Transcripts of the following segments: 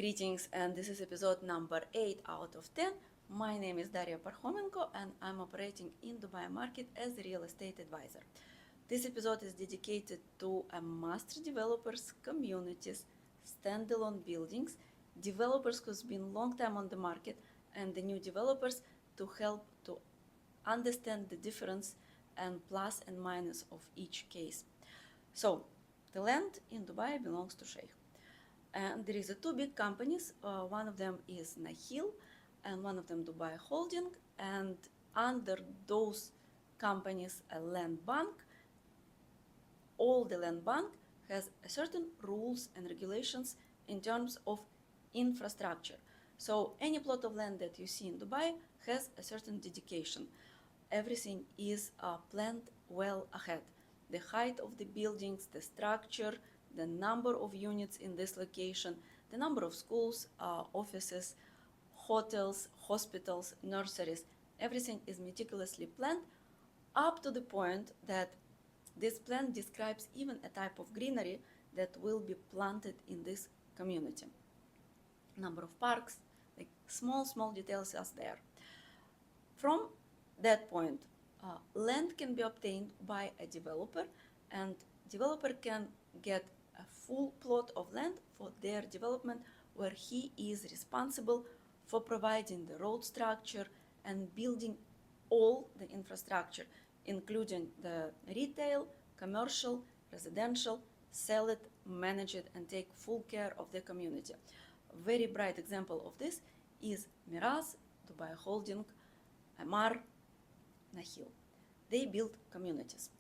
Greetings, and this is episode number 8 out of 10. My name is Daria Parhomenko, and I'm operating in Dubai market as a real estate advisor. This episode is dedicated to a master developers communities, standalone buildings, developers who's been long time on the market, and the new developers to help to understand the difference and plus and minus of each case. So, the land in Dubai belongs to Sheikh. And there is two big companies. One of them is Nahil, and one of them Dubai Holding. And under those companies, a land bank. All the land bank has a certain rules and regulations in terms of infrastructure. So any plot of land that you see in Dubai has a certain dedication. Everything is planned well ahead. The height of the buildings, the structure, the number of units in this location, the number of schools, offices, hotels, hospitals, nurseries, everything is meticulously planned up to the point that this plan describes even a type of greenery that will be planted in this community. Number of parks, like small details are there. From that point, land can be obtained by a developer, and developer can get a full plot of land for their development where he is responsible for providing the road structure and building all the infrastructure, including the retail, commercial, residential, sell it, manage it, and take full care of the community. A very bright example of this is Miraz, Dubai Holding, Amar, Nahil. They build communities.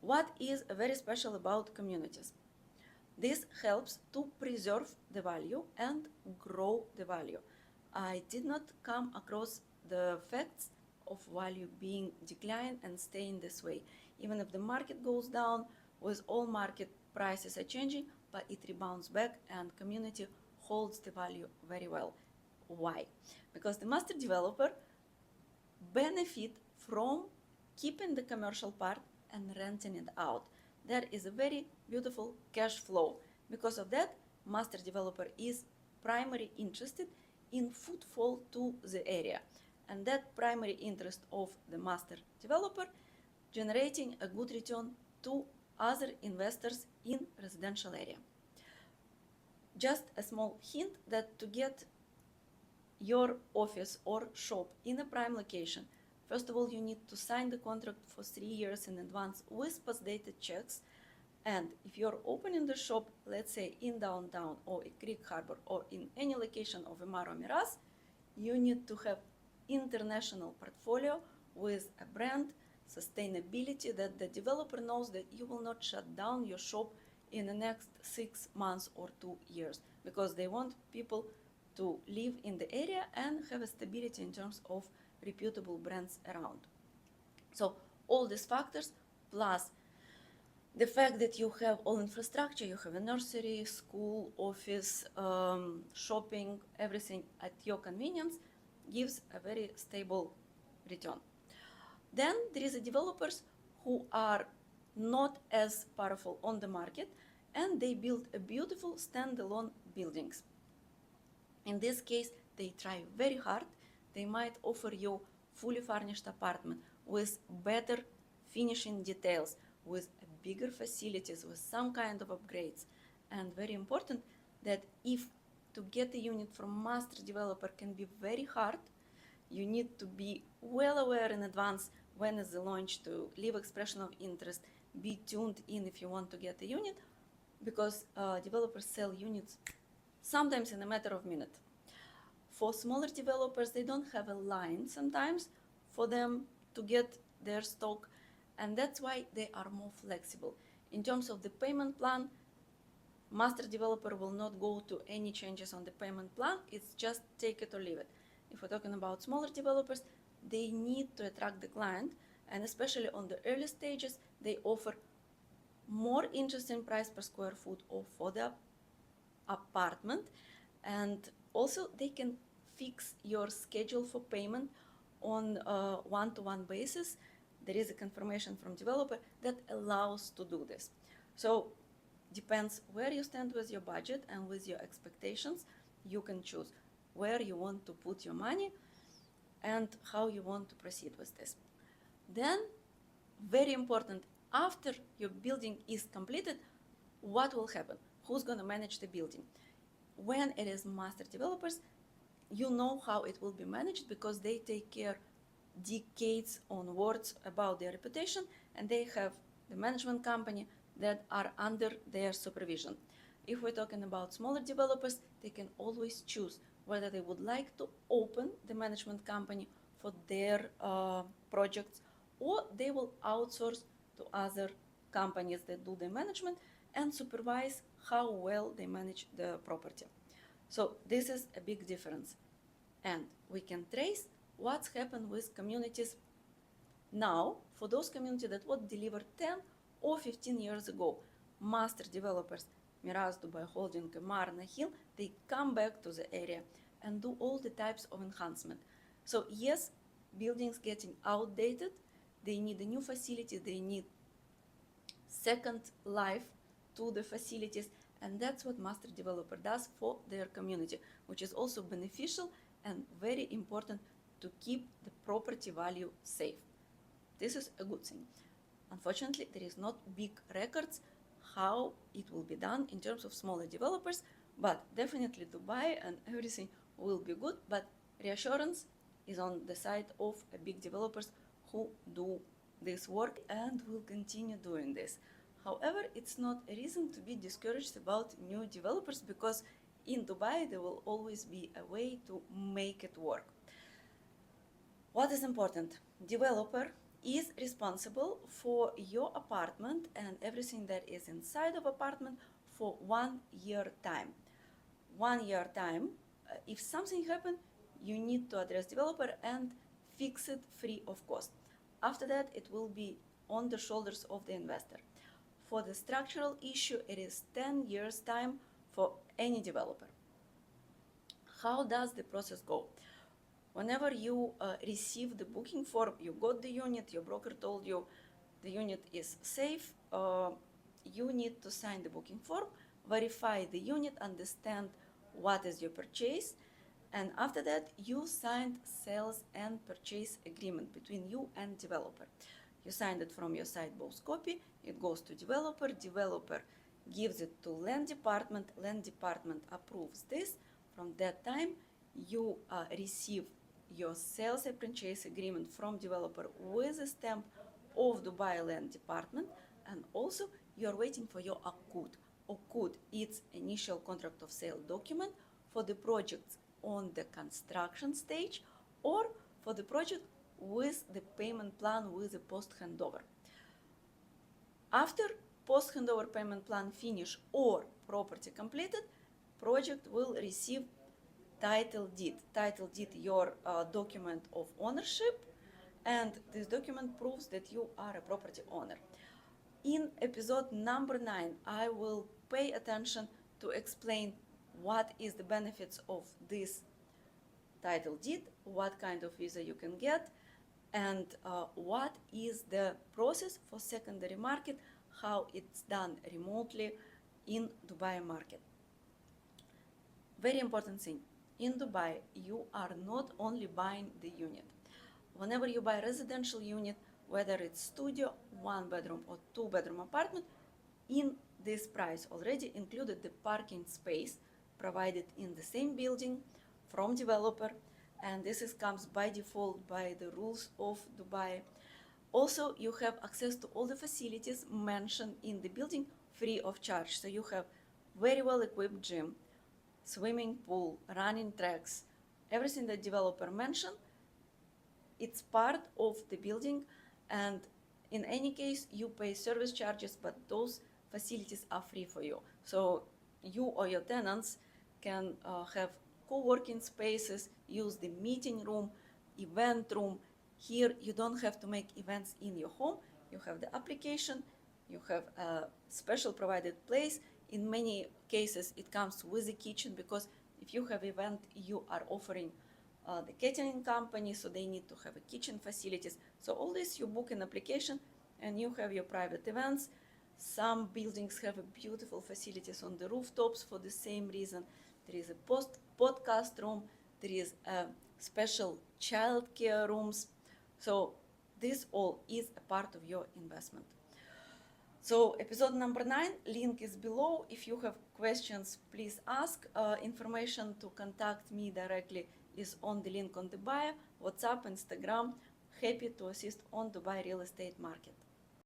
What is very special about communities? This helps to preserve the value and grow the value. I did not come across the facts of value being declined and staying this way. Even if the market goes down, with all market prices are changing, but it rebounds back and community holds the value very well. Why? Because the master developer benefit from keeping the commercial part and renting it out. There is a very beautiful cash flow. Because of that, master developer is primarily interested in footfall to the area. And that primary interest of the master developer generating a good return to other investors in residential area. Just a small hint that to get your office or shop in a prime location, first of all, you need to sign the contract for 3 years in advance with post-dated checks. And if you're opening the shop, let's say in downtown or in Creek Harbor or in any location of Amar or Miraz, you need to have international portfolio with a brand, sustainability, that the developer knows that you will not shut down your shop in the next 6 months or 2 years, because they want people to live in the area and have a stability in terms of reputable brands around. So all these factors, plus the fact that you have all infrastructure, you have a nursery, school, office, shopping, everything at your convenience, gives a very stable return. Then there is a developers who are not as powerful on the market, and they build a beautiful standalone buildings. In this case, they try very hard. They might offer you fully furnished apartment with better finishing details, with bigger facilities, with some kind of upgrades. And very important that if to get a unit from master developer can be very hard, you need to be well aware in advance when is the launch, to leave expression of interest, be tuned in if you want to get a unit, because developers sell units sometimes in a matter of minutes. For smaller developers, they don't have a line sometimes for them to get their stock, and that's why they are more flexible. In terms of the payment plan, master developer will not go to any changes on the payment plan. It's just take it or leave it. If we're talking about smaller developers, they need to attract the client, and especially on the early stages, they offer more interesting price per square foot for the apartment, and also they can fix your schedule for payment on a one-to-one basis. There is a confirmation from developer that allows to do this. So depends where you stand with your budget and with your expectations. you can choose where you want to put your money and how you want to proceed with this. Then, very important, after your building is completed, what will happen? Who's going to manage the building? When it is master developers, you know how it will be managed because they take care decades onwards about their reputation, and they have the management company that are under their supervision. If we're talking about smaller developers, they can always choose whether they would like to open the management company for their projects, or they will outsource to other companies that do the management and supervise how well they manage the property. So this is a big difference. And we can trace what's happened with communities now. For those communities that were delivered 10 or 15 years ago, master developers, Miraz, Dubai Holding, Marna Hill, they come back to the area and do all the types of enhancement. So yes, buildings getting outdated, they need a new facility, they need second life to the facilities, and that's what master developer does for their community, which is also beneficial and very important to keep the property value safe. This is a good thing. Unfortunately, there is not big records how it will be done in terms of smaller developers, but definitely Dubai and everything will be good, but reassurance is on the side of big developers who do this work and will continue doing this. However, it's not a reason to be discouraged about new developers, because in Dubai there will always be a way to make it work. What is important? Developer is responsible for your apartment and everything that is inside of apartment for 1 year time. 1 year time, if something happens, you need to address developer and fix it free of cost. After that, it will be on the shoulders of the investor. For the structural issue, it is 10 years time for any developer. How does the process go? Whenever you receive the booking form, you got the unit, your broker told you the unit is safe, you need to sign the booking form, verify the unit, understand what is your purchase, and after that you signed sales and purchase agreement between you and developer. You signed it from your side, both copy, it goes to developer, developer gives it to land department approves this. From that time, you receive your sales and purchase agreement from developer with a stamp of Dubai Land Department, and also you are waiting for your AKUD. AKUD is initial contract of sale document for the projects on the construction stage or for the project with the payment plan with the post handover. After post handover payment plan finish or property completed, project will receive title deed. Title deed, your document of ownership, and this document proves that you are a property owner. In episode number 9, I will pay attention to explain what is the benefits of this title deed, what kind of visa you can get, and what is the process for secondary market, how it's done remotely in Dubai market. Very important thing, in Dubai you are not only buying the unit. Whenever you buy a residential unit, whether it's studio, 1 bedroom or 2 bedroom apartment, in this price already included the parking space provided in the same building from developer, and this comes by default by the rules of Dubai. Also, you have access to all the facilities mentioned in the building free of charge. So you have very well equipped gym, swimming pool, running tracks, everything that developer mentioned, it's part of the building, and in any case you pay service charges, but those facilities are free for you. So you or your tenants can have co-working spaces, use the meeting room, event room. Here you don't have to make events in your home. You have the application, you have a special provided place. In many cases it comes with a kitchen, because if you have event, you are offering the catering company, so they need to have a kitchen facilities. So all this you book an application and you have your private events. Some buildings have beautiful facilities on the rooftops for the same reason. there is a podcast room, there is a special childcare rooms. So this all is a part of your investment. So episode number 9, link is below. If you have questions, please ask. Information to contact me directly is on the link on the bio, WhatsApp, Instagram. Happy to assist on Dubai real estate market.